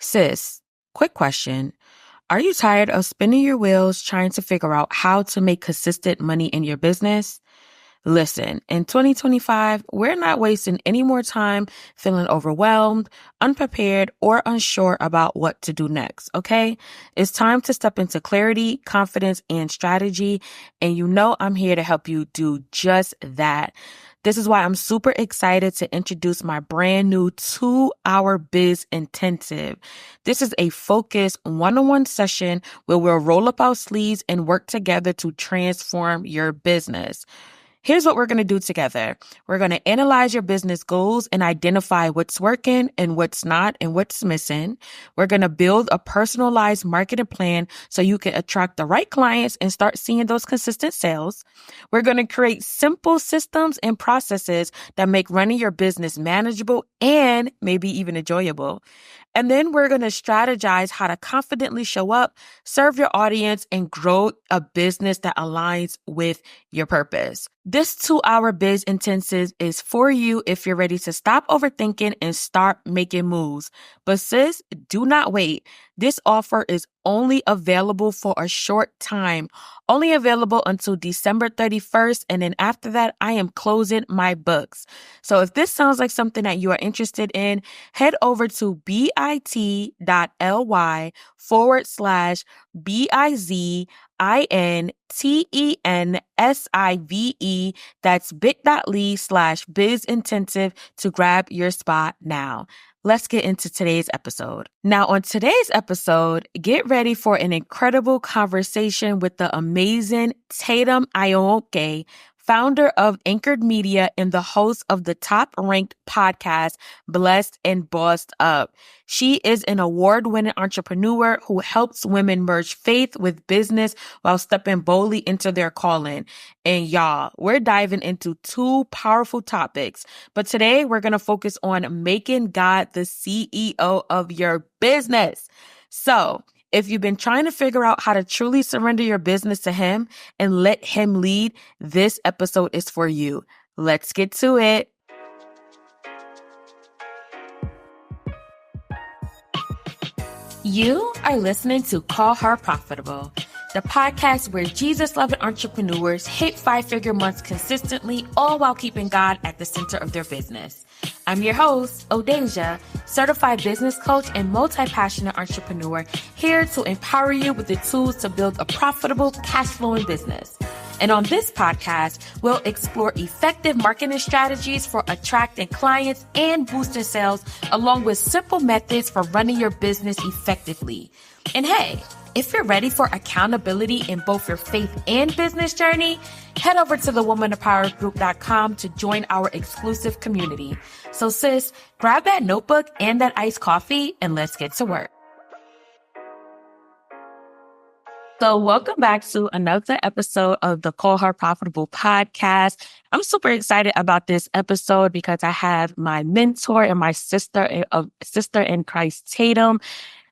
Sis, quick question. Are you tired of spinning your wheels trying to figure out how to make consistent money in your business? Listen, in 2025, we're not wasting any more time feeling overwhelmed, unprepared, or unsure about what to do next, okay? It's time to step into clarity, confidence, and strategy, and you know I'm here to help you do just that. This is why I'm super excited to introduce my brand new 2-hour Biz Intensive. This is a focused one-on-one session where we'll roll up our sleeves and work together to transform your business. Here's what we're going to do together. We're going to analyze your business goals and identify what's working and what's not and what's missing. We're going to build a personalized marketing plan so you can attract the right clients and start seeing those consistent sales. We're going to create simple systems and processes that make running your business manageable and maybe even enjoyable. And then we're going to strategize how to confidently show up, serve your audience, and grow a business that aligns with your purpose. This 2-hour Biz Intensive is for you if you're ready to stop overthinking and start making moves. But sis, do not wait. This offer is only available for a short time, only available until December 31st. And then after that, I am closing my books. So if this sounds like something that you are interested in, head over to bit.ly/BIZINTENSIVE. That's bit.ly/Biz Intensive to grab your spot now. Let's get into today's episode. Now, on today's episode, get ready for an incredible conversation with the amazing Tatum, founder of Anchored Media and the host of the top-ranked podcast, Blessed and Bossed Up. She is an award-winning entrepreneur who helps women merge faith with business while stepping boldly into their calling. And y'all, we're diving into two powerful topics. But today, we're going to focus on making God the CEO of your business. So, if you've been trying to figure out how to truly surrender your business to Him and let Him lead, this episode is for you. Let's get to it. You are listening to Call Her Profitable, the podcast where Jesus-loving entrepreneurs hit 5-figure months consistently, all while keeping God at the center of their business. I'm your host, Odaisha, certified business coach and multi-passionate entrepreneur, here to empower you with the tools to build a profitable, cash-flowing business. And on this podcast, we'll explore effective marketing strategies for attracting clients and boosting sales, along with simple methods for running your business effectively. And hey, if you're ready for accountability in both your faith and business journey, head over to thewomanofpowergroup.com to join our exclusive community. So sis, grab that notebook and that iced coffee and let's get to work. So welcome back to another episode of the Call Her Profitable podcast. I'm super excited about this episode because I have my mentor and my sister in Christ, Tatum,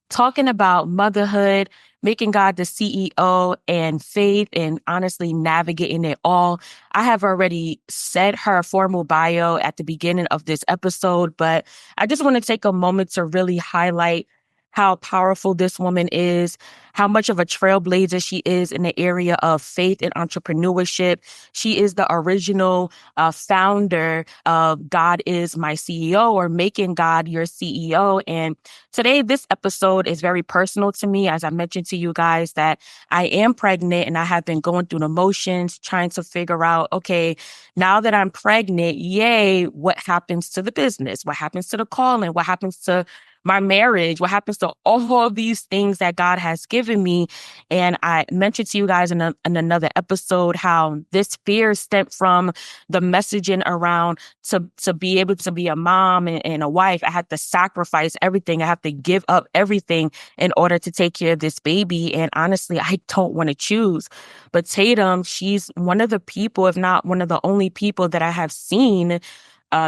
talking about motherhood, making God the CEO, and faith, and honestly navigating it all. I have already said her formal bio at the beginning of this episode, but I just want to take a moment to really highlight how powerful this woman is, how much of a trailblazer she is in the area of faith and entrepreneurship. She is the original founder of God is My CEO, or Making God Your CEO. And today, this episode is very personal to me. As I mentioned to you guys, that I am pregnant and I have been going through the motions, trying to figure out, okay, now that I'm pregnant, yay, what happens to the business? What happens to the calling? What happens to my marriage? What happens to all of these things that God has given me? And I mentioned to you guys in another episode how this fear stemmed from the messaging around to be able to be a mom and a wife. I had to sacrifice everything. I have to give up everything in order to take care of this baby. And honestly, I don't want to choose. But Tatum, she's one of the people, if not one of the only people that I have seen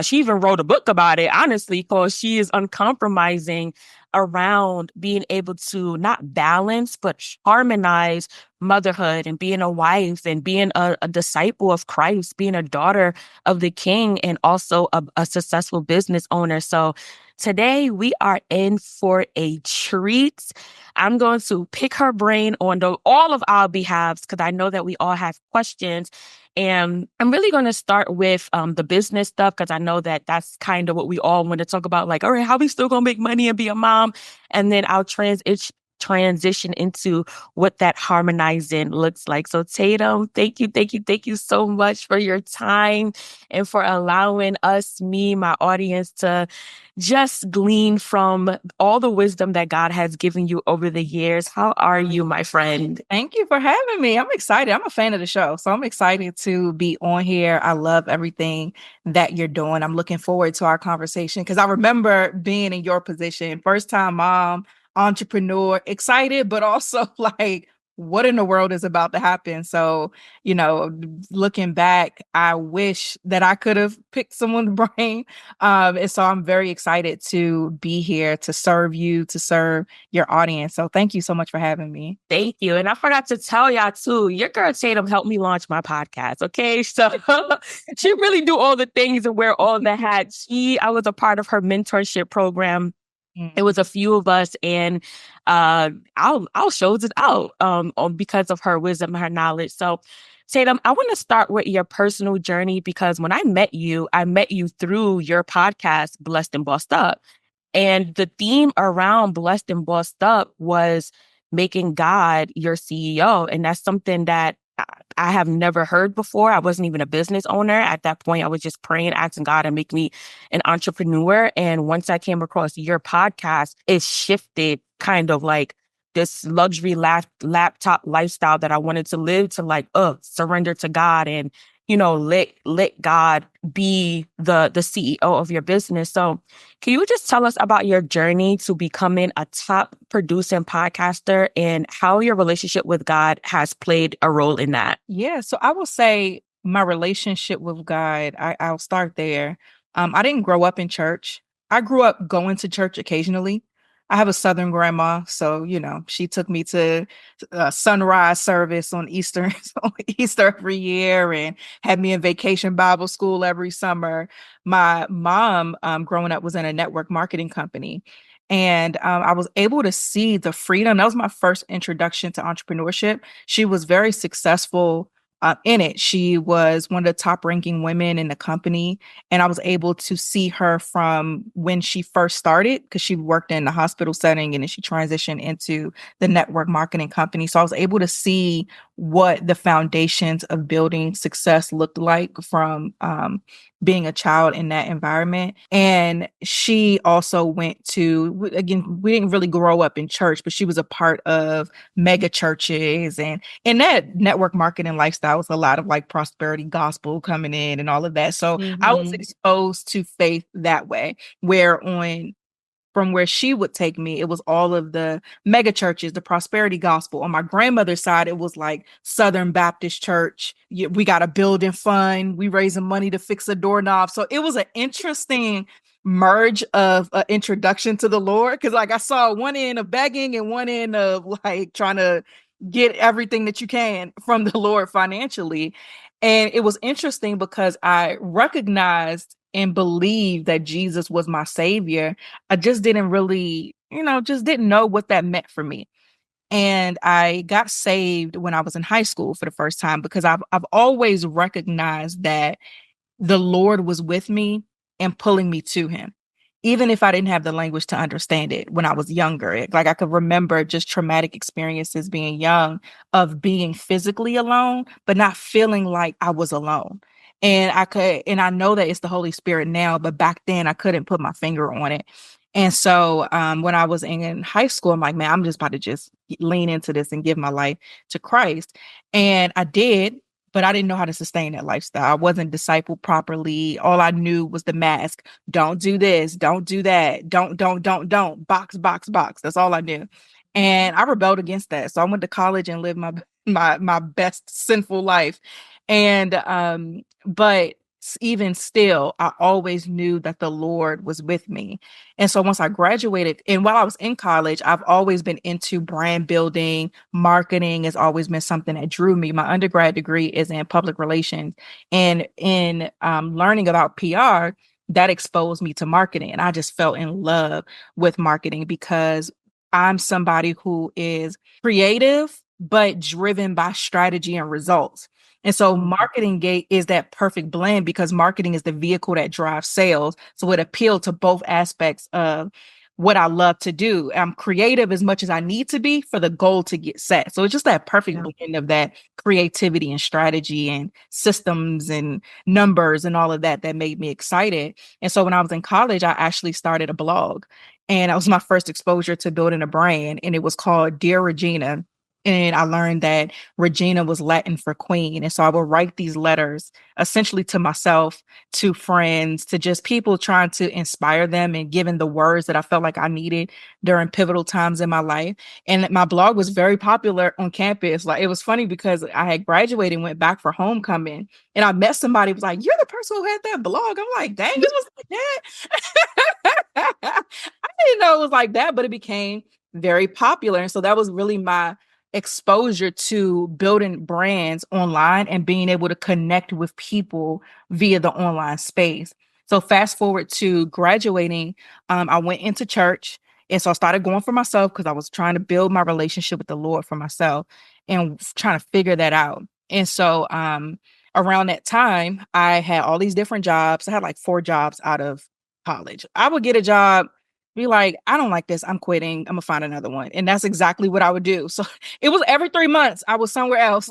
She even wrote a book about it, honestly, because she is uncompromising around being able to not balance, but harmonize motherhood and being a wife and being a disciple of Christ, being a daughter of the King, and also a successful business owner. So today we are in for a treat. I'm going to pick her brain on all of our behalves because I know that we all have questions. And I'm really going to start with the business stuff because I know that that's kind of what we all want to talk about. Like, all right, how we still going to make money and be a mom? And then I'll transition into what that harmonizing looks like. So Tatum, thank you so much for your time and for allowing us, me, my audience, to just glean from all the wisdom that God has given you over the years. How are you, my friend? Thank you for having me. I'm excited. I'm a fan of the show, so I'm excited to be on here. I love everything that you're doing. I'm looking forward to our conversation because I remember being in your position, first time mom, entrepreneur, excited, but also like, what in the world is about to happen? So, looking back, I wish that I could have picked someone's brain. And so I'm very excited to be here to serve you, to serve your audience. So thank you so much for having me. Thank you. And I forgot to tell y'all too, your girl Tatum helped me launch my podcast. Okay. So she really do all the things and wear all the hats. I was a part of her mentorship program. It was a few of us, and I'll shows it out because of her wisdom and her knowledge. So Tatum, I want to start with your personal journey because when I met you through your podcast, Blessed and Bossed Up. And the theme around Blessed and Bossed Up was making God your CEO. And that's something that I have never heard before. I wasn't even a business owner. At that point, I was just praying, asking God to make me an entrepreneur. And once I came across your podcast, it shifted kind of like this luxury laptop lifestyle that I wanted to live to like, surrender to God and, let God be the CEO of your business. So can you just tell us about your journey to becoming a top producing podcaster and how your relationship with God has played a role in that? Yeah, so I will say my relationship with God, I'll start there. I didn't grow up in church. I grew up going to church occasionally. I have a Southern grandma, so she took me to sunrise service on Easter on Easter every year, and had me in vacation Bible school every summer. My mom, growing up, was in a network marketing company, and I was able to see the freedom. That was my first introduction to entrepreneurship. She was very successful in it. She was one of the top ranking women in the company. And I was able to see her from when she first started, because she worked in the hospital setting and then she transitioned into the network marketing company. So I was able to see what the foundations of building success looked like from being a child in that environment. And she also went to, again, we didn't really grow up in church, but she was a part of mega churches, and that network marketing lifestyle was a lot of like prosperity gospel coming in and all of that. So I was exposed to faith that way, where on from where she would take me, it was all of the mega churches, the prosperity gospel. On my grandmother's side, it was like Southern Baptist Church. We got a building fund. We raising money to fix a doorknob. So it was an interesting merge of introduction to the Lord. Cause like I saw one end of begging and one end of like trying to get everything that you can from the Lord financially. And it was interesting because I recognized and believed that Jesus was my savior. I just didn't really, just didn't know what that meant for me. And I got saved when I was in high school for the first time because I've always recognized that the Lord was with me and pulling me to him, even if I didn't have the language to understand it when I was younger. Like I could remember just traumatic experiences being young of being physically alone, but not feeling like I was alone. And I know that it's the Holy Spirit now, but back then I couldn't put my finger on it. And so when I was in high school, I'm like, man, I'm just about to just lean into this and give my life to Christ. And I did, but I didn't know how to sustain that lifestyle. I wasn't discipled properly. All I knew was the mask. Don't do this. Don't do that. Don't. Box, box, box. That's all I knew. And I rebelled against that. So I went to college and lived my best sinful life. And but even still, I always knew that the Lord was with me. And so once I graduated, and while I was in college, I've always been into brand building. Marketing has always been something that drew me. My undergrad degree is in public relations. And in learning about PR, that exposed me to marketing. And I just fell in love with marketing because I'm somebody who is creative, but driven by strategy and results. And so marketing gate is that perfect blend because marketing is the vehicle that drives sales. So it appealed to both aspects of what I love to do. I'm creative as much as I need to be for the goal to get set. So it's just that perfect blend of that creativity and strategy and systems and numbers and all of that that made me excited. And so when I was in college, I actually started a blog. And that was my first exposure to building a brand. And it was called Dear Regina. And I learned that Regina was Latin for queen. And so I would write these letters essentially to myself, to friends, to just people trying to inspire them and giving the words that I felt like I needed during pivotal times in my life. And my blog was very popular on campus. Like it was funny because I had graduated and went back for homecoming. And I met somebody who was like, "You're the person who had that blog." I'm like, dang, it was like that. I didn't know it was like that, but it became very popular. And so that was really my exposure to building brands online and being able to connect with people via the online space. So fast forward to graduating, I went into church. And so I started going for myself because I was trying to build my relationship with the Lord for myself and trying to figure that out. And so around that time, I had all these different jobs. I had like 4 jobs out of college. I would get a job, be like, I don't like this. I'm quitting. I'm gonna find another one. And that's exactly what I would do. So it was every 3 months I was somewhere else.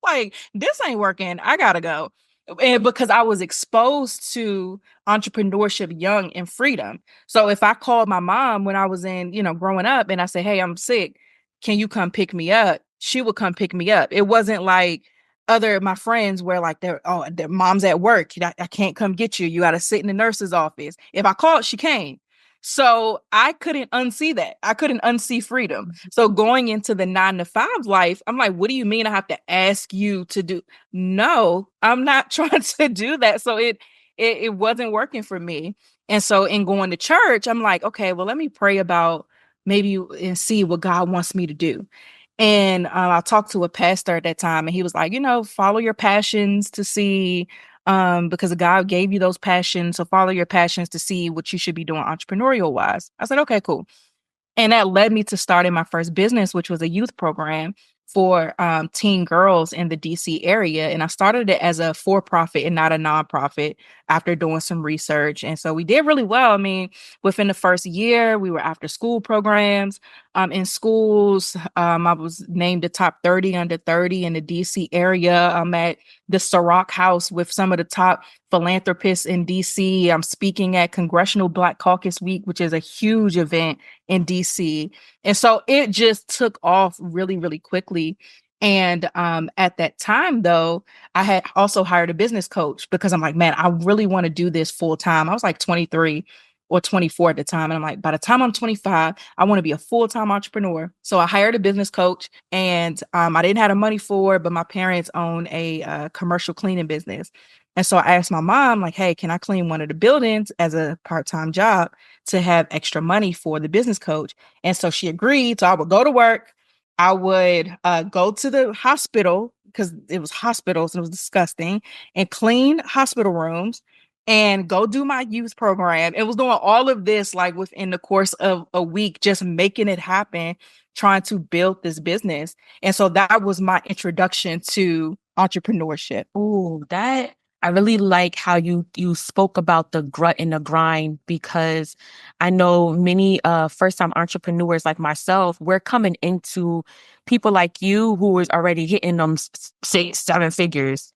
Like this ain't working. I gotta go. And because I was exposed to entrepreneurship young and freedom. So if I called my mom when I was in, growing up and I said, "Hey, I'm sick. Can you come pick me up?" She would come pick me up. It wasn't like other my friends where like their mom's at work. I can't come get you. You got to sit in the nurse's office. If I called, she came. So I couldn't unsee that. I couldn't unsee freedom. So going into the 9 to 5 life, I'm like, what do you mean I have to ask you to do? No, I'm not trying to do that. So it wasn't working for me. And so in going to church, I'm like, okay, well, let me pray about maybe and see what God wants me to do. And I talked to a pastor at that time, and he was like, follow your passions to see, because God gave you those passions. So follow your passions to see what you should be doing entrepreneurial wise. I said, okay, cool. And that led me to starting my first business, which was a youth program for teen girls in the DC area. And I started it as a for-profit and not a nonprofit after doing some research. And so we did really well. I mean, within the first year, we were after school programs in schools. I was named the top 30 under 30 in the DC area. I'm at the Ciroc House with some of the top philanthropists in DC. I'm speaking at Congressional Black Caucus Week, which is a huge event in DC. And so it just took off really, really quickly. And at that time, though, I had also hired a business coach because I'm like, man, I really want to do this full time. I was like 23 or 24 at the time. And I'm like, by the time I'm 25, I want to be a full-time entrepreneur. So I hired a business coach and I didn't have the money for it, but my parents own a commercial cleaning business. And so I asked my mom, like, hey, can I clean one of the buildings as a part-time job to have extra money for the business coach? And so she agreed. So I would go to work. I would go to the hospital because it was hospitals and it was disgusting, and clean hospital rooms and go do my youth program. It was doing all of this like within the course of a week, just making it happen, trying to build this business. And so that was my introduction to entrepreneurship. Oh, that I really like how you spoke about the grit and the grind, because I know many first-time entrepreneurs like myself, we're coming into people like you who is already hitting them 6, 7 figures.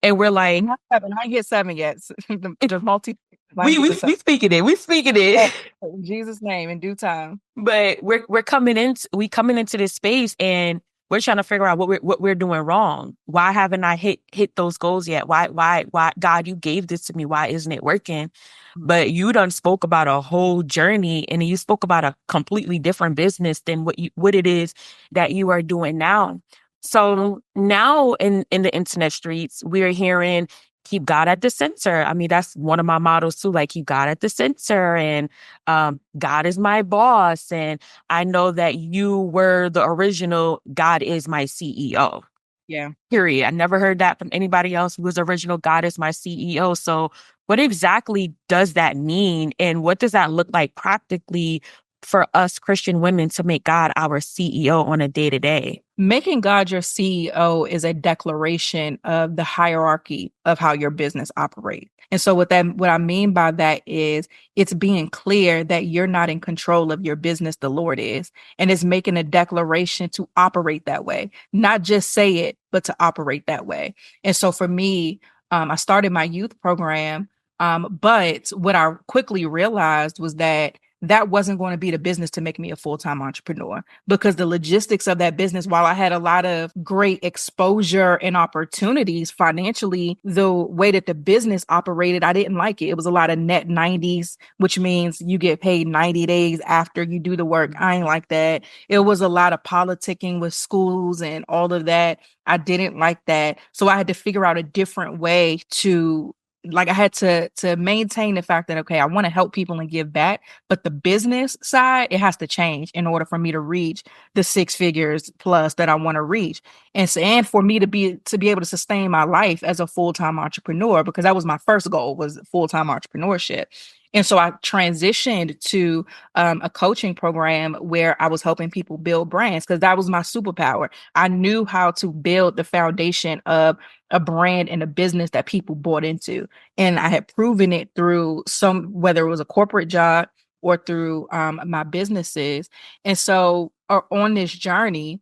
And we're like, Not seven. I ain't hit 7 yet. The multi. we speaking it, we speaking it. In Jesus' name, in due time. But we're coming into this space and we're trying to figure out what we're doing wrong. Why haven't I hit those goals yet? Why God, you gave this to me. Why isn't it working? But you done spoke about a whole journey, and you spoke about a completely different business than what it is that you are doing now. So now in the internet streets, we're hearing keep God at the center. I mean, that's one of my mottos too, like keep God at the center and God is my boss. And I know that you were the original God is my CEO. Yeah. Period. I never heard that from anybody else who was original God is my CEO. So what exactly does that mean? And what does that look like practically for us Christian women to make God our CEO on a day to day? Making God your CEO is a declaration of the hierarchy of how your business operates. And so what I mean by that is it's being clear that you're not in control of your business, the Lord is, and it's making a declaration to operate that way, not just say it, but to operate that way. And so for me, I started my youth program, but what I quickly realized was that that wasn't going to be the business to make me a full-time entrepreneur, because the logistics of that business, while I had a lot of great exposure and opportunities financially, the way that the business operated, I didn't like it. It was a lot of net 90s, which means you get paid 90 days after you do the work. I ain't like that. It was a lot of politicking with schools and all of that. I didn't like that. So I had to figure out a different way to, like, I had to maintain the fact that, okay, I want to help people and give back, but the business side, it has to change in order for me to reach the six figures plus that I want to reach. And so, and for me to be able to sustain my life as a full-time entrepreneur, because that was my first goal, was full-time entrepreneurship. And so I transitioned to a coaching program where I was helping people build brands, because that was my superpower. I knew how to build the foundation of a brand and a business that people bought into. And I had proven it through whether it was a corporate job or through my businesses. And so on this journey,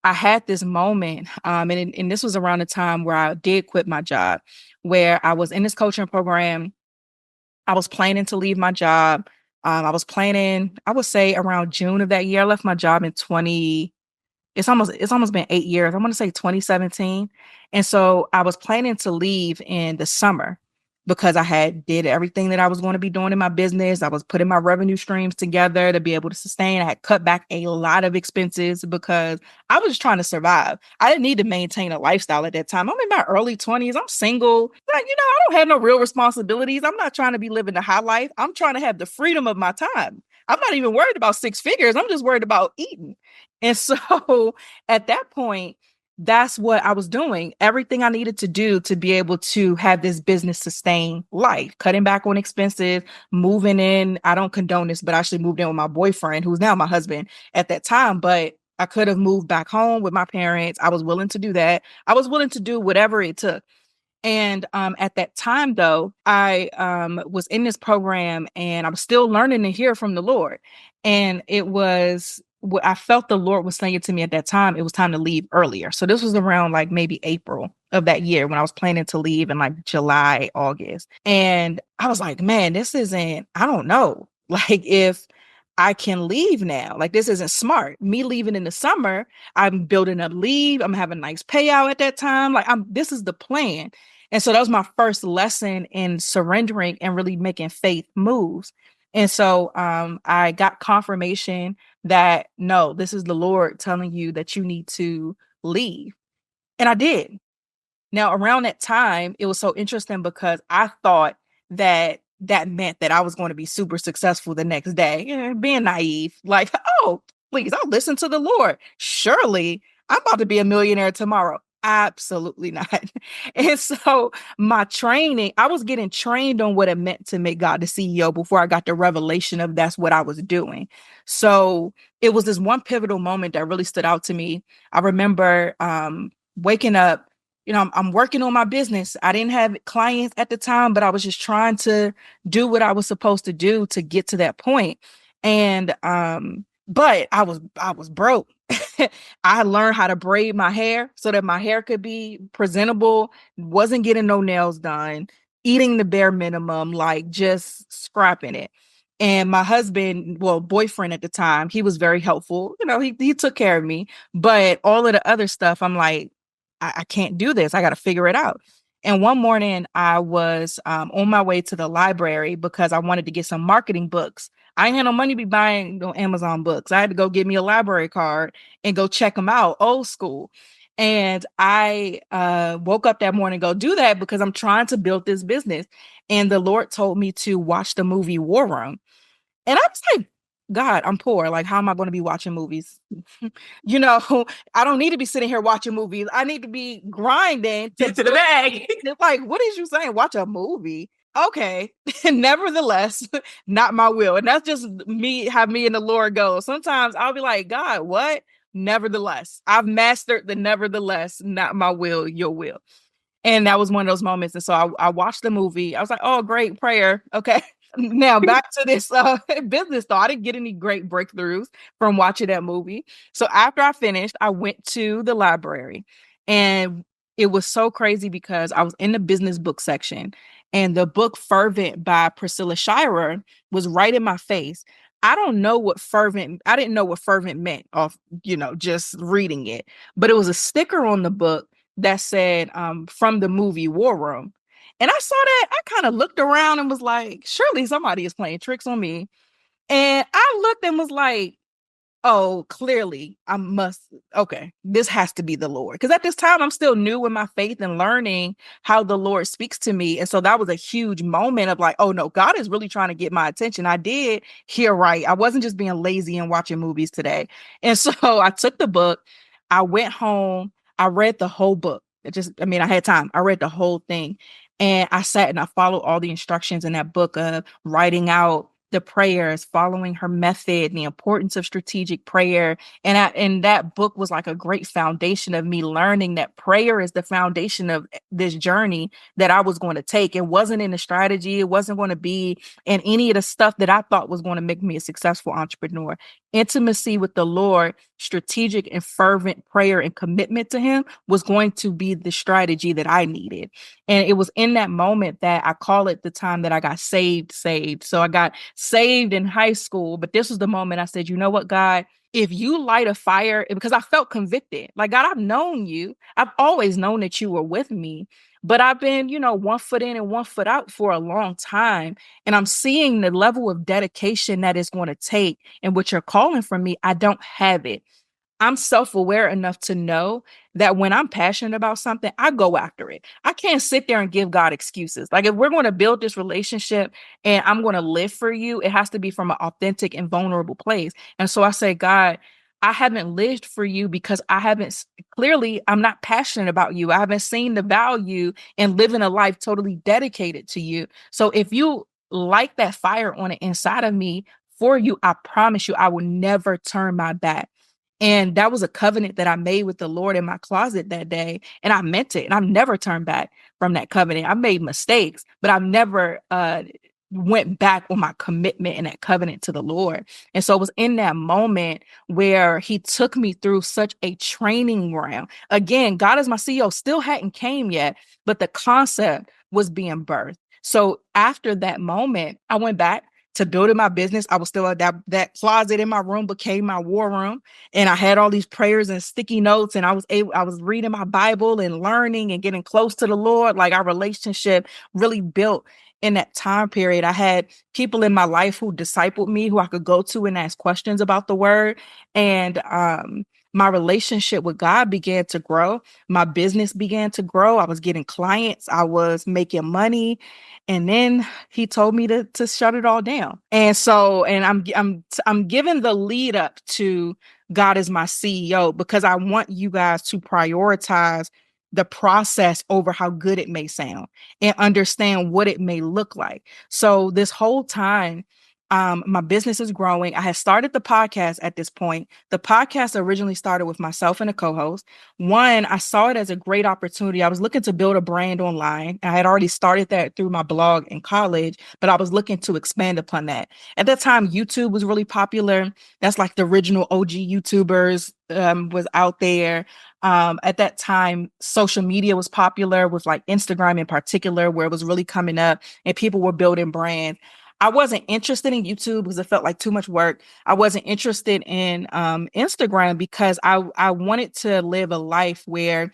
I had this moment, and this was around the time where I did quit my job, where I was in this coaching program. I was planning to leave my job. I was planning, I would say around June of that year. I left my job in 20, it's almost been 8 years. I want to say 2017. And so I was planning to leave in the summer because I had did everything that I was going to be doing in my business. I was putting my revenue streams together to be able to sustain. I had cut back a lot of expenses because I was just trying to survive. I didn't need to maintain a lifestyle at that time. I'm in my early 20s. I'm single. Like, I don't have no real responsibilities. I'm not trying to be living the high life. I'm trying to have the freedom of my time. I'm not even worried about six figures. I'm just worried about eating. And so at that point, that's what I was doing. Everything I needed to do to be able to have this business sustain life, cutting back on expenses, moving in. I don't condone this, but I actually moved in with my boyfriend, who's now my husband at that time. But I could have moved back home with my parents. I was willing to do that. I was willing to do whatever it took. And at that time, though, I was in this program and I was still learning to hear from the Lord. And it was what I felt the Lord was saying to me at that time. It was time to leave earlier. So this was around like maybe April of that year when I was planning to leave in like July, August. And I was like, man, this isn't, I don't know. Like, if I can leave now, like, this isn't smart. Me leaving in the summer, I'm building up leave. I'm having a nice payout at that time. Like, this is the plan. And so that was my first lesson in surrendering and really making faith moves. And so I got confirmation that no, this is the Lord telling you that you need to leave. And I did. Now, around that time, it was so interesting because I thought that that meant that I was going to be super successful the next day. Being naive, like, oh, please, I'll listen to the Lord. Surely I'm about to be a millionaire tomorrow. Absolutely not. And so my training, I was getting trained on what it meant to make God the CEO before I got the revelation of that's what I was doing. So it was this one pivotal moment that really stood out to me. I remember waking up, I'm working on my business. I didn't have clients at the time, but I was just trying to do what I was supposed to do to get to that point. And but I was broke. I learned how to braid my hair so that my hair could be presentable, wasn't getting no nails done, eating the bare minimum, like just scrapping it. And my husband, well, boyfriend at the time, he was very helpful. He took care of me, but all of the other stuff, I'm like, I can't do this. I got to figure it out. And one morning I was on my way to the library because I wanted to get some marketing books. I ain't had no money to be buying no Amazon books. I had to go get me a library card and go check them out, old school. And I woke up that morning, go do that because I'm trying to build this business. And the Lord told me to watch the movie War Room. And I was like, God, I'm poor. Like, how am I going to be watching movies? You know, I don't need to be sitting here watching movies. I need to be grinding to Get to the bag. it's like, what is you saying? Watch a movie. Okay. Nevertheless, not my will. And that's just me, how me and the Lord go. Sometimes I'll be like, God, what? Nevertheless, I've mastered the nevertheless, not my will, your will. And that was one of those moments. And so I watched the movie. I was like, oh, great prayer. Okay. Now back to this business though. I didn't get any great breakthroughs from watching that movie. So after I finished, I went to the library, and it was so crazy because I was in the business book section, and the book Fervent by Priscilla Shirer was right in my face. I didn't know what fervent meant off, just reading it, but it was a sticker on the book that said from the movie War Room. And I saw that. I kind of looked around and was like, surely somebody is playing tricks on me. And I looked and was like, oh, clearly okay, this has to be the Lord. Because at this time, I'm still new in my faith and learning how the Lord speaks to me. And so that was a huge moment of like, oh no, God is really trying to get my attention. I did hear right. I wasn't just being lazy and watching movies today. And so I took the book, I went home, I read the whole book. I had time. I read the whole thing. And I sat and I followed all the instructions in that book of writing out the prayers, following her method, the importance of strategic prayer. And that book was like a great foundation of me learning that prayer is the foundation of this journey that I was going to take. It wasn't in the strategy. It wasn't going to be in any of the stuff that I thought was going to make me a successful entrepreneur. Intimacy with the Lord, strategic and fervent prayer and commitment to him was going to be the strategy that I needed. And it was in that moment that I call it the time that I got saved. So I got saved in high school, but this was the moment I said, you know what, God, if you light a fire, because I felt convicted, like, God, I've known you. I've always known that you were with me, but I've been, one foot in and one foot out for a long time. And I'm seeing the level of dedication that it's going to take and what you're calling from me. I don't have it. I'm self-aware enough to know that when I'm passionate about something, I go after it. I can't sit there and give God excuses. Like, if we're going to build this relationship and I'm going to live for you, it has to be from an authentic and vulnerable place. And so I say, God, I haven't lived for you because clearly, I'm not passionate about you. I haven't seen the value in living a life totally dedicated to you. So if you light that fire on the inside of me for you, I promise you, I will never turn my back. And that was a covenant that I made with the Lord in my closet that day. And I meant it. And I've never turned back from that covenant. I made mistakes, but I've never went back on my commitment and that covenant to the Lord. And so it was in that moment where he took me through such a training ground. Again, God is my CEO still hadn't came yet, but the concept was being birthed. So after that moment, I went back to building my business. I was still at that closet in my room became my war room. And I had all these prayers and sticky notes, and I was reading my Bible and learning and getting close to the Lord. Like, our relationship really built in that time period. I had people in my life who discipled me, who I could go to and ask questions about the word. And my relationship with God began to grow. My business began to grow. I was getting clients. I was making money. And then he told me to shut it all down. And so, and I'm giving the lead up to God is my CEO because I want you guys to prioritize the process over how good it may sound and understand what it may look like. So this whole time, my business is growing. I had started the podcast at this point. The podcast originally started with myself and a co-host. One, I saw it as a great opportunity. I was looking to build a brand online. I had already started that through my blog in college, but I was looking to expand upon that. At that time, YouTube was really popular. That's like the original OG YouTubers was out there. At that time, social media was popular with like Instagram in particular, where it was really coming up and people were building brands. I wasn't interested in YouTube because it felt like too much work. I wasn't interested in Instagram because I wanted to live a life where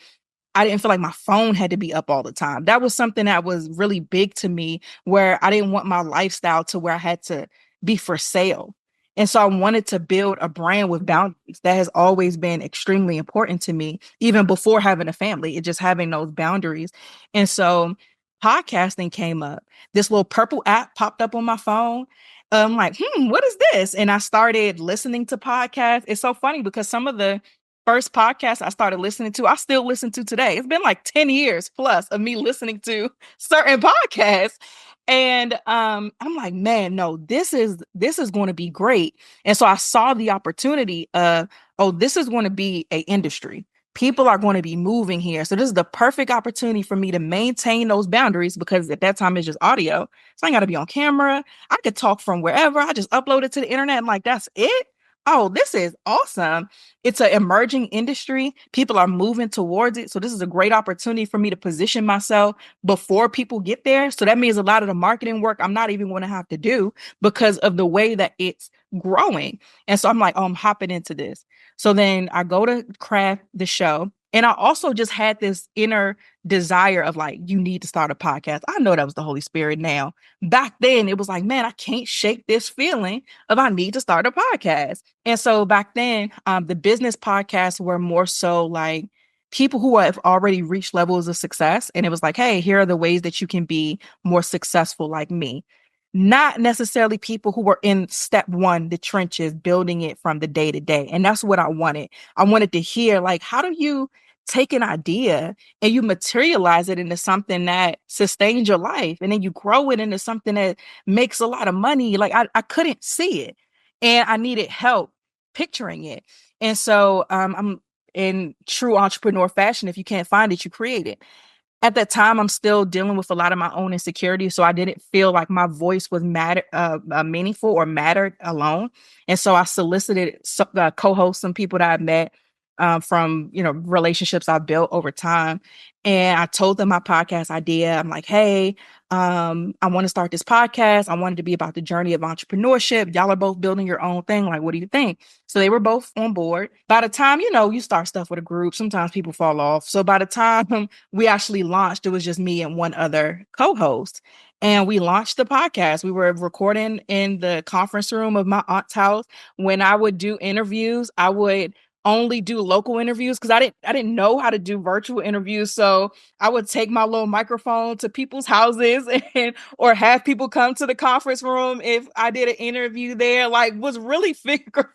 I didn't feel like my phone had to be up all the time. That was something that was really big to me, where I didn't want my lifestyle to where I had to be for sale. And so I wanted to build a brand with boundaries. That has always been extremely important to me, even before having a family, it just having those boundaries. And so podcasting came up. This little purple app popped up on my phone. I'm like, what is this? And I started listening to podcasts. It's so funny because some of the first podcasts I started listening to, I still listen to today. It's been like 10 years plus of me listening to certain podcasts. And I'm like, man, no, this is going to be great. And so I saw the opportunity of, oh, this is going to be a industry. People are going to be moving here. So this is the perfect opportunity for me to maintain those boundaries because at that time it's just audio. So I ain't got to be on camera. I could talk from wherever. I just upload it to the internet and like that's it. Oh, this is awesome. It's an emerging industry. People are moving towards it. So this is a great opportunity for me to position myself before people get there. So that means a lot of the marketing work I'm not even going to have to do because of the way that it's growing. And so I'm like, oh, I'm hopping into this. So then I go to craft the show. And I also just had this inner desire of like, you need to start a podcast. I know that was the Holy Spirit now. Back then, it was like, man, I can't shake this feeling of I need to start a podcast. And so back then, the business podcasts were more so like people who have already reached levels of success. And it was like, hey, here are the ways that you can be more successful like me. Not necessarily people who were in step one, the trenches, building it from the day to day. And that's what I wanted. I wanted to hear, like, how do you take an idea and you materialize it into something that sustains your life? And then you grow it into something that makes a lot of money. Like, I couldn't see it. And I needed help picturing it. And so I'm in true entrepreneur fashion. If you can't find it, you create it. At that time, I'm still dealing with a lot of my own insecurities, so I didn't feel like my voice was meaningful or mattered alone. And so I solicited co-hosts, some people that I met from relationships I've built over time, and I told them my podcast idea. I'm like, hey, I want to start this podcast. I wanted to be about the journey of entrepreneurship. Y'all are both building your own thing. Like, what do you think? So they were both on board. By the time, you start stuff with a group, sometimes people fall off. So by the time we actually launched, it was just me and one other co-host. And we launched the podcast. We were recording in the conference room of my aunt's house. When I would do interviews, I would only do local interviews because I didn't know how to do virtual interviews. So I would take my little microphone to people's houses and or have people come to the conference room if I did an interview there. Like, was really figuring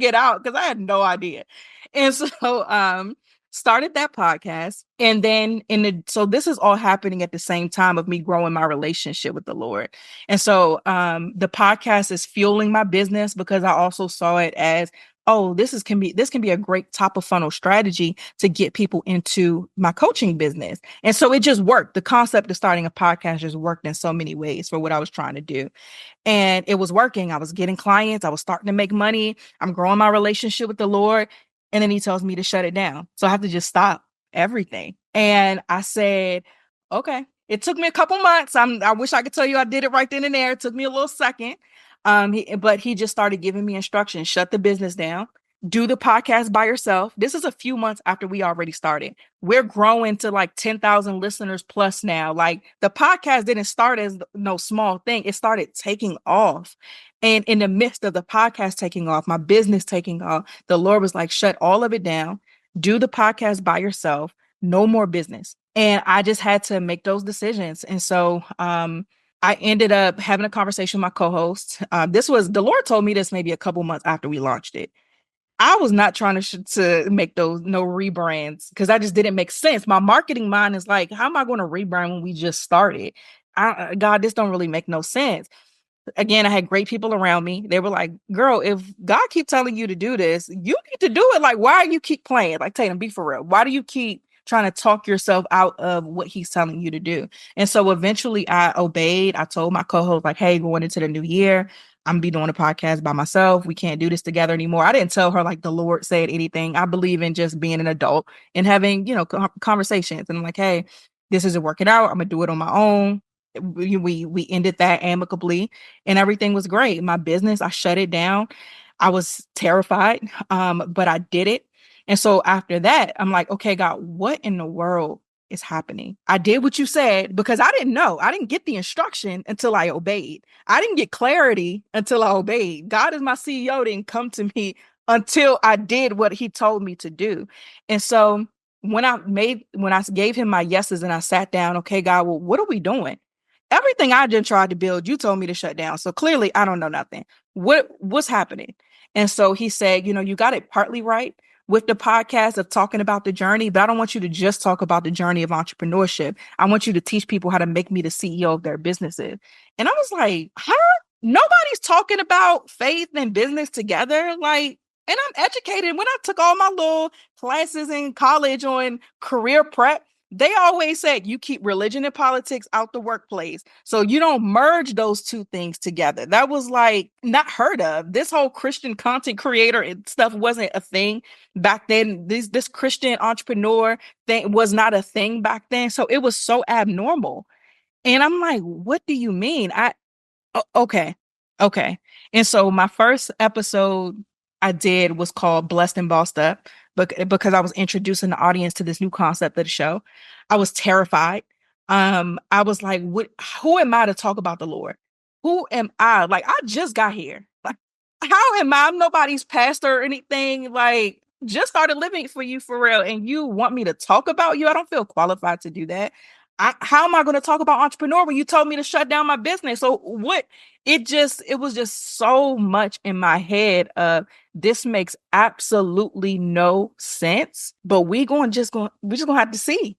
it out because I had no idea. And so started that podcast. And then so this is all happening at the same time of me growing my relationship with the Lord. And so the podcast is fueling my business because I also saw it as, oh, this can be a great top of funnel strategy to get people into my coaching business. And so it just worked. The concept of starting a podcast just worked in so many ways for what I was trying to do. And it was working. I was getting clients. I was starting to make money. I'm growing my relationship with the Lord. And then he tells me to shut it down. So I have to just stop everything. And I said, okay. It took me a couple months. I wish I could tell you I did it right then and there. It took me a little second. But he just started giving me instructions. Shut the business down. Do the podcast by yourself. This is a few months after we already started. We're growing to like 10,000 listeners plus now. Like, the podcast didn't start as no small thing. It started taking off. And in the midst of the podcast taking off, my business taking off, the Lord was like, shut all of it down. Do the podcast by yourself. No more business. And I just had to make those decisions. And so I ended up having a conversation with my co-host. The Lord told me this maybe a couple months after we launched it. I was not trying to make those no rebrands because that just didn't make sense. My marketing mind is like, how am I going to rebrand when we just started? God, this don't really make no sense. Again, I had great people around me. They were like, girl, if God keep telling you to do this, you need to do it. Like, why do you keep playing? Like, Tatum, be for real. Why do you keep trying to talk yourself out of what he's telling you to do? And so eventually I obeyed. I told my co-host, like, hey, going into the new year, I'm gonna be doing a podcast by myself. We can't do this together anymore. I didn't tell her like the Lord said anything. I believe in just being an adult and having, conversations. And I'm like, hey, this isn't working out. I'm gonna do it on my own. We ended that amicably and everything was great. My business, I shut it down. I was terrified, but I did it. And so after that, I'm like, okay, God, what in the world is happening. I did what you said because I didn't know. I didn't get the instruction until I obeyed. I didn't get clarity until I obeyed. God is my CEO didn't come to me until I did what he told me to do. And so when I gave him my yeses and I sat down, okay, God, well, what are we doing? Everything I just tried to build, you told me to shut down. So clearly I don't know nothing. What's happening? And so he said, you got it partly right with the podcast of talking about the journey, but I don't want you to just talk about the journey of entrepreneurship. I want you to teach people how to make me the CEO of their businesses. And I was like, huh? Nobody's talking about faith and business together. Like, and I'm educated. When I took all my little classes in college on career prep, they always said you keep religion and politics out the workplace. So you don't merge those two things together. That was like not heard of. This whole Christian content creator and stuff wasn't a thing back then. This Christian entrepreneur thing was not a thing back then. So it was so abnormal. And I'm like, what do you mean? Okay. Okay. And so my first episode I did was called Blessed and Bossed Up, because I was introducing the audience to this new concept of the show. I was terrified. I was like, who am I to talk about the Lord? Who am I? Like, I just got here. Like, how am I? I'm nobody's pastor or anything. Like, just started living for you for real. And you want me to talk about you? I don't feel qualified to do that. How am I going to talk about entrepreneur when you told me to shut down my business? So what? It was just so much in my head of this makes absolutely no sense, but we're just gonna have to see.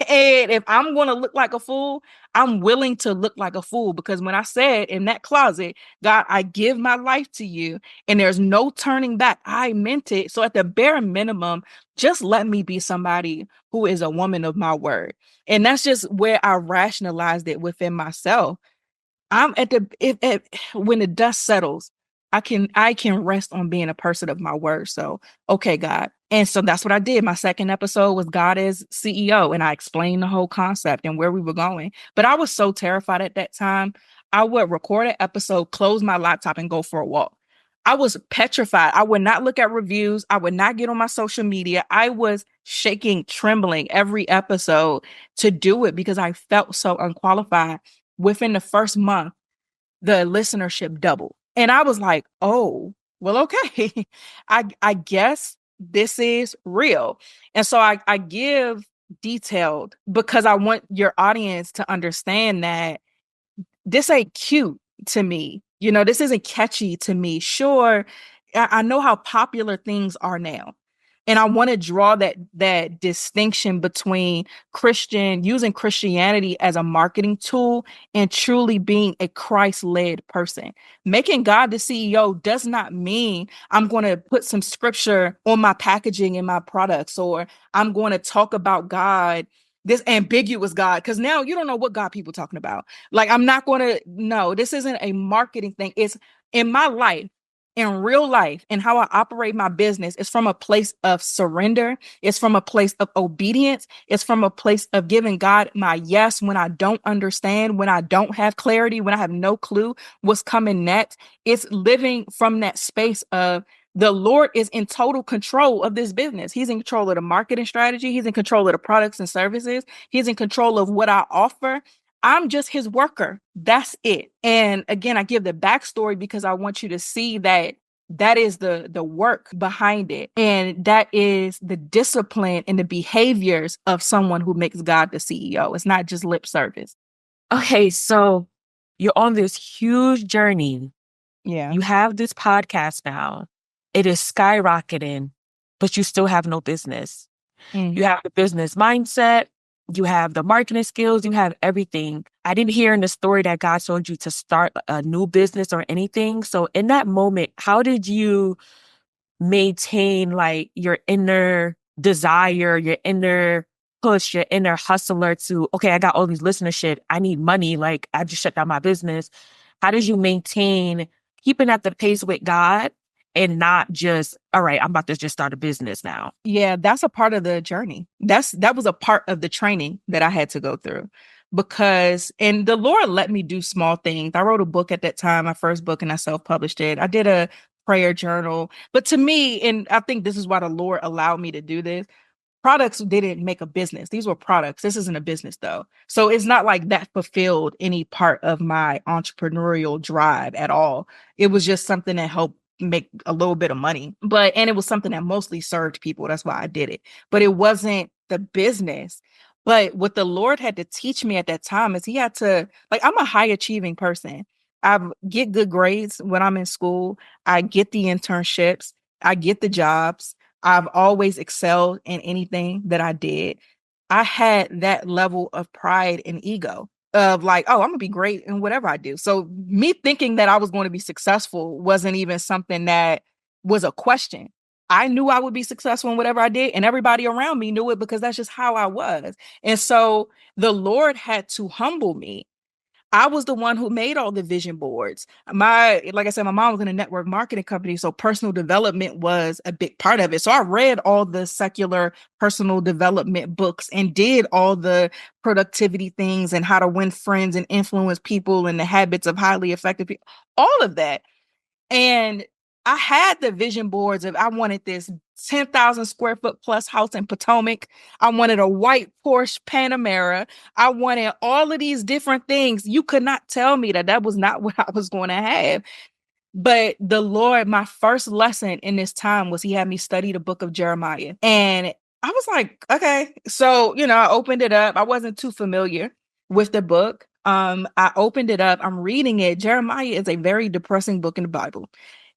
And if I'm going to look like a fool, I'm willing to look like a fool, because when I said in that closet, God, I give my life to you and there's no turning back, I meant it. So at the bare minimum, just let me be somebody who is a woman of my word. And that's just where I rationalized it within myself. I'm at the when the dust settles, I can rest on being a person of my word. So, okay, God. And so that's what I did. My second episode was God as CEO, and I explained the whole concept and where we were going. But I was so terrified at that time. I would record an episode, close my laptop, and go for a walk. I was petrified. I would not look at reviews. I would not get on my social media. I was shaking, trembling every episode to do it because I felt so unqualified. Within the first month, the listenership doubled. And I was like, oh, well, okay. I guess this is real. And so I give detailed because I want your audience to understand that this ain't cute to me. This isn't catchy to me. Sure, I know how popular things are now. And I want to draw that distinction between using Christianity as a marketing tool and truly being a Christ-led person. Making God the CEO does not mean I'm going to put some scripture on my packaging in my products, or I'm going to talk about God, this ambiguous God, because now you don't know what God people talking about. Like, I'm not going to, no, this isn't a marketing thing. It's in my life, in real life, and how I operate my business is from a place of surrender. It's from a place of obedience. It's from a place of giving God my yes when I don't understand, when I don't have clarity, when I have no clue what's coming next. It's living from that space of the Lord is in total control of this business. He's in control of the marketing strategy. He's in control of the products and services. He's in control of what I offer. I'm just his worker. That's it. And again, I give the backstory because I want you to see that that is the work behind it. And that is the discipline and the behaviors of someone who makes God the CEO. It's not just lip service. Okay, so you're on this huge journey. Yeah. You have this podcast now. It is skyrocketing, but you still have no business. You have the business mindset. You have the marketing skills. You have everything. I didn't hear in the story that God told you to start a new business or anything. So in that moment, how did you maintain like your inner desire, your inner push, your inner hustler to, okay, I got all these listenership. I need money. Like, I just shut down my business. How did you maintain keeping at the pace with God and not just, all right, I'm about to just start a business now? Yeah, that's a part of the journey. That was a part of the training that I had to go through, and the Lord let me do small things. I wrote a book at that time, my first book, and I self-published it. I did a prayer journal. But to me, and I think this is why the Lord allowed me to do this, products didn't make a business. These were products. This isn't a business though. So it's not like that fulfilled any part of my entrepreneurial drive at all. It was just something that helped make a little bit of money. And it was something that mostly served people. That's why I did it. But it wasn't the business. But what the Lord had to teach me at that time is he had to, like, I'm a high achieving person. I get good grades when I'm in school. I get the internships. I get the jobs. I've always excelled in anything that I did. I had that level of pride and ego of like, oh, I'm gonna be great in whatever I do. So me thinking that I was going to be successful wasn't even something that was a question. I knew I would be successful in whatever I did, and everybody around me knew it because that's just how I was. And so the Lord had to humble me. I was the one who made all the vision boards. Like I said, my mom was in a network marketing company, so personal development was a big part of it. So I read all the secular personal development books and did all the productivity things and how to win friends and influence people and the habits of highly effective people, all of that. And I had the vision boards of I wanted this 10,000 square foot plus house in Potomac. I wanted a white Porsche Panamera. I wanted all of these different things. You could not tell me that that was not what I was going to have. But the Lord, my first lesson in this time was he had me study the book of Jeremiah. And I was like, okay. So, I opened it up. I wasn't too familiar with the book. I opened it up. I'm reading it. Jeremiah is a very depressing book in the Bible.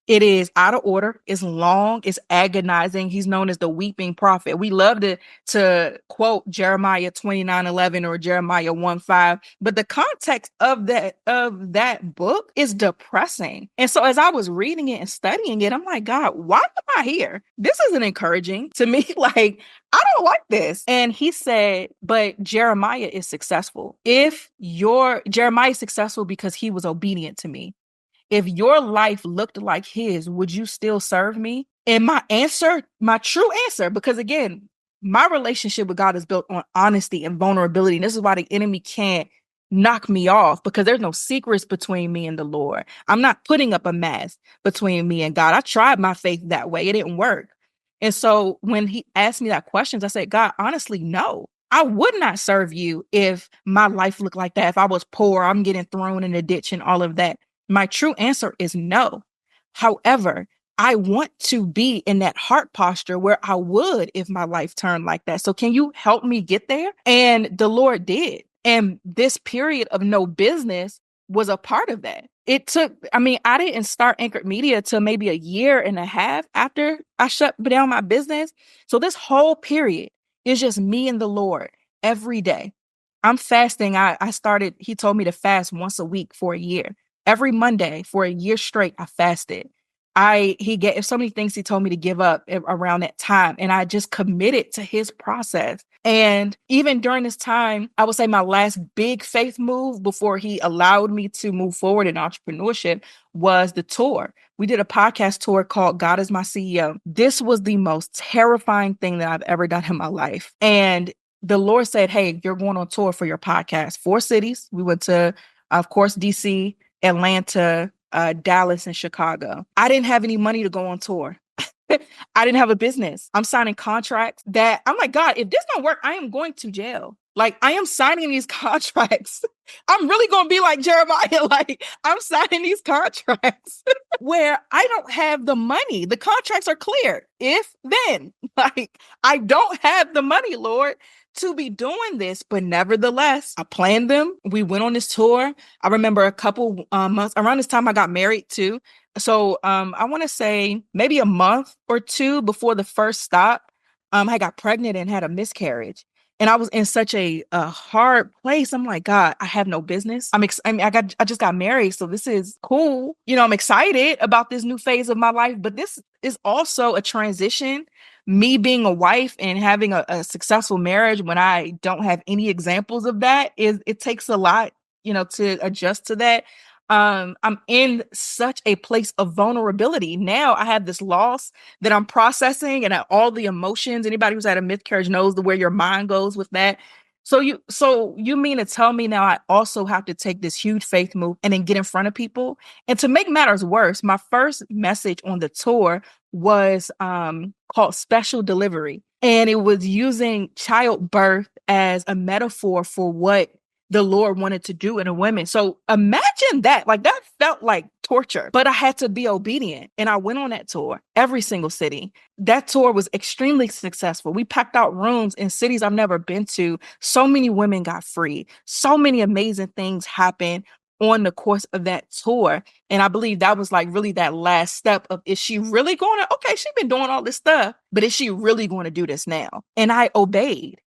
It is out of order. It's long. It's agonizing. He's known as the weeping prophet. We love to quote Jeremiah 29:11 or Jeremiah 1:5, but the context of that book is depressing. And so as I was reading it and studying it, I'm like, God, why am I here? This isn't encouraging to me. Like, I don't like this. And he said, but Jeremiah is successful. Jeremiah is successful because he was obedient to me. If your life looked like his, would you still serve me? And my answer, my true answer, because again, my relationship with God is built on honesty and vulnerability. And this is why the enemy can't knock me off, because there's no secrets between me and the Lord. I'm not putting up a mask between me and God. I tried my faith that way. It didn't work. And so when he asked me that question, I said, God, honestly, no. I would not serve you if my life looked like that. If I was poor, I'm getting thrown in a ditch and all of that. My true answer is no. However, I want to be in that heart posture where I would if my life turned like that. So can you help me get there? And the Lord did. And this period of no business was a part of that. I didn't start Anchored Media till maybe a year and a half after I shut down my business. So this whole period is just me and the Lord every day. I'm fasting. He told me to fast once a week for a year. Every Monday for a year straight, I fasted. He gave so many things he told me to give up around that time. And I just committed to his process. And even during this time, I would say my last big faith move before he allowed me to move forward in entrepreneurship was the tour. We did a podcast tour called God is My CEO. This was the most terrifying thing that I've ever done in my life. And the Lord said, hey, you're going on tour for your podcast. 4 cities. We went to, of course, DC, Atlanta, Dallas, and Chicago. I didn't have any money to go on tour. I didn't have a business. I'm signing contracts that I'm like, God, if this don't work, I am going to jail. Like, I am signing these contracts. I'm really going to be like Jeremiah. Like, I'm signing these contracts where I don't have the money. The contracts are clear. If then, like, I don't have the money, Lord, to be doing this. But nevertheless, I planned them. We went on this tour. I remember a couple months around this time I got married too. So I want to say maybe a month or two before the first stop, I got pregnant and had a miscarriage. And I was in such a hard place. I'm like, God, I have no business. I just got married, so this is cool. I'm excited about this new phase of my life, but this is also a transition. Me being a wife and having a successful marriage when I don't have any examples of that it takes a lot, to adjust to that. I'm in such a place of vulnerability. Now I have this loss that I'm processing and all the emotions. Anybody who's had a miscarriage knows where your mind goes with that. So you mean to tell me now I also have to take this huge faith move and then get in front of people? And to make matters worse, my first message on the tour was called Special Delivery. And it was using childbirth as a metaphor for what the Lord wanted to do in a woman. So imagine that. Like that felt like torture, but I had to be obedient. And I went on that tour, every single city. That tour was extremely successful. We packed out rooms in cities I've never been to. So many women got free. So many amazing things happened on the course of that tour. And I believe that was like really that last step of, is she really going to, okay, she's been doing all this stuff, but is she really going to do this now? And I obeyed.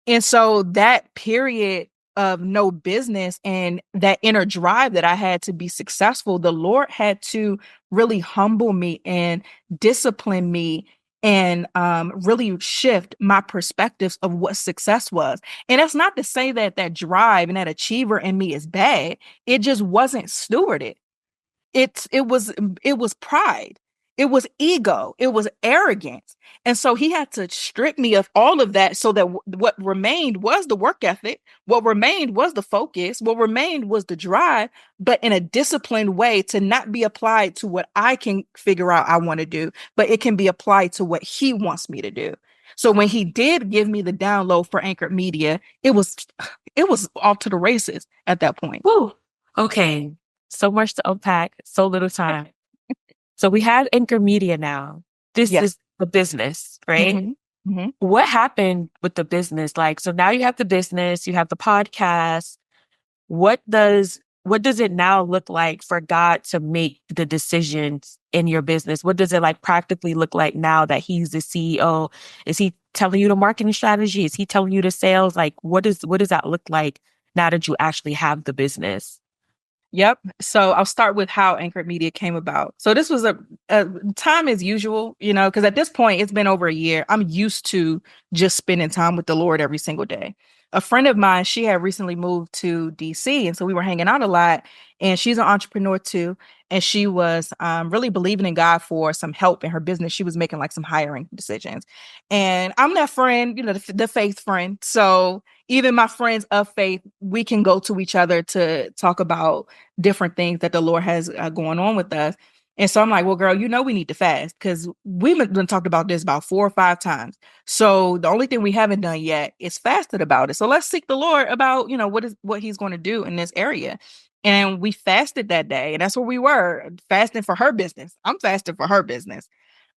And so that period of no business and that inner drive that I had to be successful, the Lord had to really humble me and discipline me and really shift my perspectives of what success was. And that's not to say that that drive and that achiever in me is bad. It just wasn't stewarded. It was pride. It was ego. It was arrogance. And so he had to strip me of all of that so that what remained was the work ethic. What remained was the focus. What remained was the drive, but in a disciplined way to not be applied to what I can figure out I want to do, but it can be applied to what he wants me to do. So when he did give me the download for Anchored Media, it was off to the races at that point. Whew. Okay. So much to unpack, so little time. So we have Anchor Media now. This Yes. is the business, right? Mhm. Mhm. What happened with the business? Like, so now you have the business, you have the podcast. What does it now look like for God to make the decisions in your business? What does it like practically look like now that he's the CEO? Is he telling you the marketing strategy? Is he telling you the sales? Like, what does that look like now that you actually have the business? Yep. So I'll start with how Anchored Media came about. So this was a time as usual, because at this point it's been over a year. I'm used to just spending time with the Lord every single day. A friend of mine, she had recently moved to DC, and so we were hanging out a lot. And she's an entrepreneur too, and she was really believing in God for some help in her business. She was making like some hiring decisions, and I'm that friend, the faith friend. So even my friends of faith, we can go to each other to talk about different things that the Lord has going on with us. And so I'm like, well, girl, we need to fast because we've been talked about this about 4 or 5 times. So the only thing we haven't done yet is fasted about it. So let's seek the Lord about, what he's going to do in this area. And we fasted that day. And that's where we were fasting for her business. I'm fasting for her business.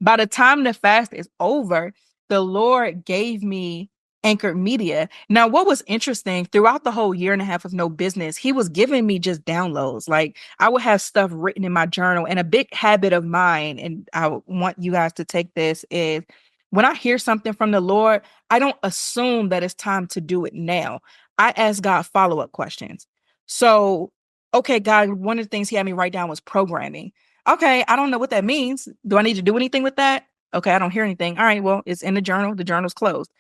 By the time the fast is over, the Lord gave me Anchored Media. Now, what was interesting throughout the whole year and a half of no business, he was giving me just downloads. Like I would have stuff written in my journal, and a big habit of mine, and I want you guys to take this, is when I hear something from the Lord, I don't assume that it's time to do it now. I ask God follow-up questions. So, okay, God, one of the things he had me write down was programming. Okay, I don't know what that means. Do I need to do anything with that? Okay, I don't hear anything. All right, well, it's in the journal. The journal's closed.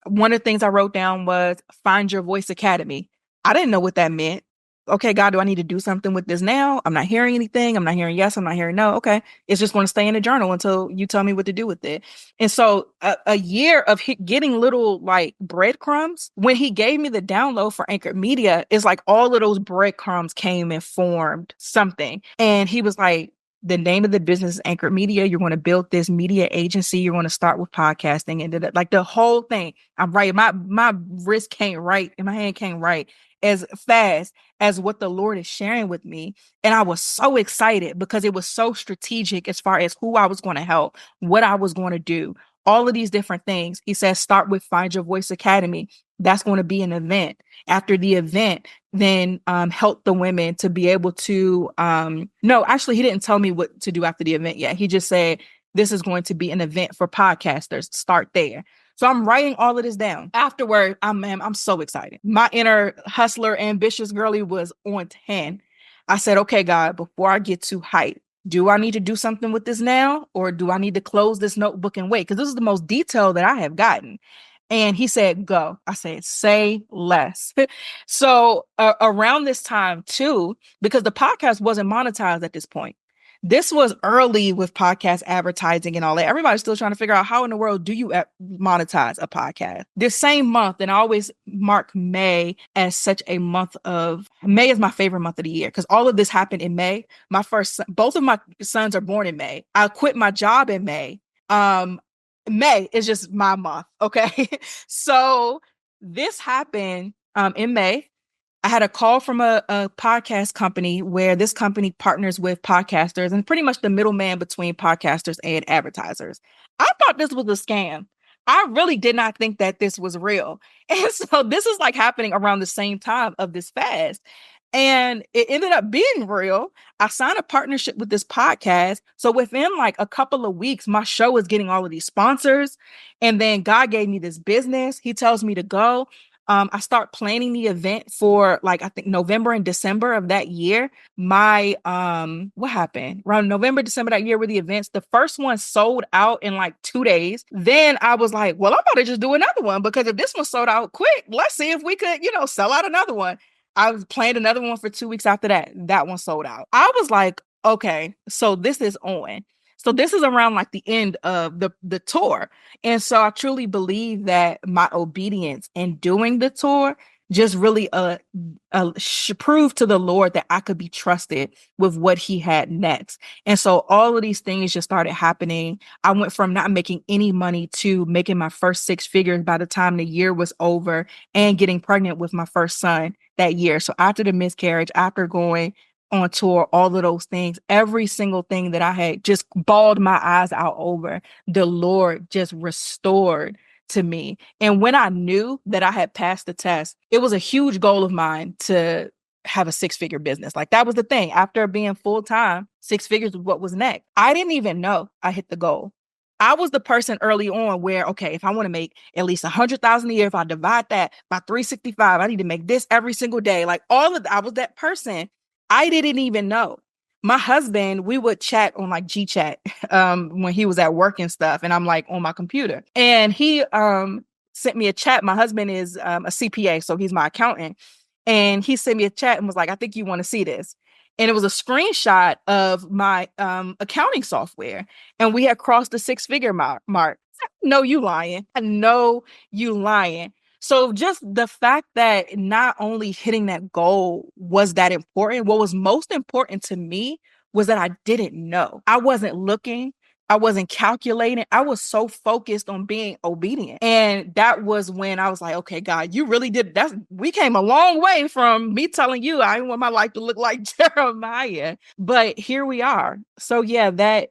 One of the things I wrote down was Find Your Voice Academy. I didn't know what that meant. Okay, God, do I need to do something with this now? I'm not hearing anything. I'm not hearing yes. I'm not hearing no. Okay. It's just going to stay in the journal until you tell me what to do with it. And so a year of getting little like breadcrumbs, when he gave me the download for Anchored Media, it's like all of those breadcrumbs came and formed something. And he was like, the name of the business is Anchored Media. You're going to build this media agency. You're going to start with podcasting and like the whole thing. I'm right. My wrist can't write and my hand can't write as fast as what the Lord is sharing with me. And I was so excited because it was so strategic as far as who I was going to help, what I was going to do, all of these different things. He says, start with Find Your Voice Academy. That's going to be an event. After the event, then help the women to be able to no, actually he didn't tell me what to do after the event yet. He just said this is going to be an event for podcasters. Start there. So I'm writing all of this down. Afterward, I'm so excited. My inner hustler, ambitious girly was on 10. I said, okay, God, before I get too hyped, do I need to do something with this now? Or do I need to close this notebook and wait? Because this is the most detail that I have gotten. And he said, go. I said, say less. So around this time too, because the podcast wasn't monetized at this point. This was early with podcast advertising and all that. Everybody's still trying to figure out how in the world do you monetize a podcast. This same month, and I always mark May as such a month of, May is my favorite month of the year because all of this happened in May. Both of my sons are born in May. I quit my job in May. May is just my month. Okay. So this happened in May. I had a call from a podcast company where this company partners with podcasters and pretty much the middleman between podcasters and advertisers. I thought this was a scam. I really did not think that this was real. And so this is like happening around the same time of this fast. And it ended up being real. I signed a partnership with this podcast. So within like a couple of weeks, my show is getting all of these sponsors. And then God gave me this business. He tells me to go. I start planning the event for like, I think November and December of that year. What happened around November, December that year were the events. The first one sold out in like 2 days. Then I was like, well, I'm about to just do another one because if this one sold out quick, let's see if we could, sell out another one. I was planned another one for 2 weeks after that. That one sold out. I was like, okay, so this is on. So this is around like the end of the tour. And so I truly believe that my obedience in doing the tour just really proved to the Lord that I could be trusted with what he had next. And so all of these things just started happening. I went from not making any money to making my first 6 figures by the time the year was over and getting pregnant with my first son that year. So after the miscarriage, after going on tour, all of those things, every single thing that I had just bawled my eyes out over, the Lord just restored to me. And when I knew that I had passed the test, it was a huge goal of mine to have a 6-figure business. Like that was the thing. After being full-time, 6 figures was what was next. I didn't even know I hit the goal. I was the person early on where, okay, if I want to make at least 100,000 a year, if I divide that by 365, I need to make this every single day. Like I was that person. I didn't even know. My husband, we would chat on like GChat when he was at work and stuff. And I'm like on my computer. And he sent me a chat. My husband is a CPA, so he's my accountant. And he sent me a chat and was like, I think you want to see this. And it was a screenshot of my accounting software. And we had crossed the 6-figure mark. No, you lying. I know you lying. So just the fact that not only hitting that goal was that important, what was most important to me was that I didn't know. I wasn't looking. I wasn't calculating. I was so focused on being obedient. And that was when I was like, okay, God, you really did. We came a long way from me telling you I didn't want my life to look like Jeremiah. But here we are. So yeah, that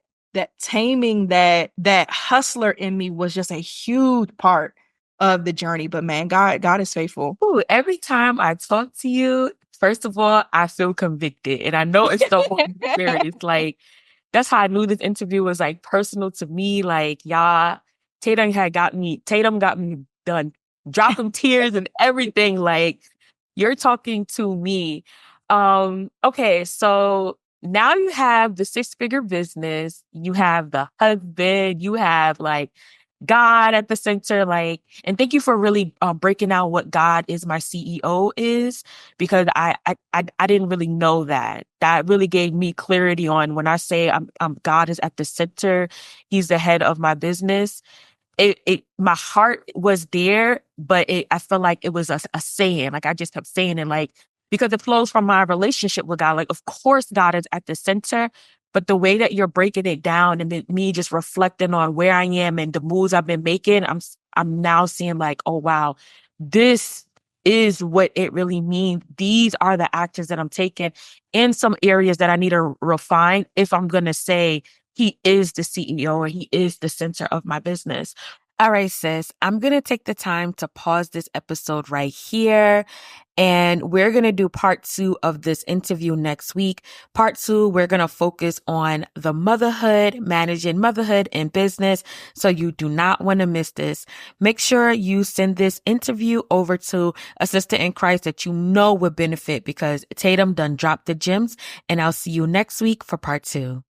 taming that hustler in me was just a huge part of the journey. But man, God is faithful. Ooh, every time I talk to you, first of all, I feel convicted. And I know it's the Holy Spirit. It's like, that's how I knew this interview was like personal to me. Like, y'all, Tatum got me done dropping tears and everything. Like, you're talking to me. Okay, so now you have the 6-figure business, you have the husband, you have like God at the center, like, and thank you for really breaking out what God is my CEO is, because I didn't really know that. That really gave me clarity on when I say I'm God is at the center, he's the head of my business. My heart was there, but I felt like it was a saying, like I just kept saying it, like, because it flows from my relationship with God. Like, of course, God is at the center, but the way that you're breaking it down and then me just reflecting on where I am and the moves I've been making, I'm now seeing like, oh, wow, this is what it really means. These are the actions that I'm taking in some areas that I need to refine if I'm going to say he is the CEO and he is the center of my business. All right, sis, I'm going to take the time to pause this episode right here. And we're going to do part 2 of this interview next week. Part 2, we're going to focus on the motherhood, managing motherhood and business. So you do not want to miss this. Make sure you send this interview over to a sister in Christ that you know would benefit, because Tatum done dropped the gems. And I'll see you next week for part 2.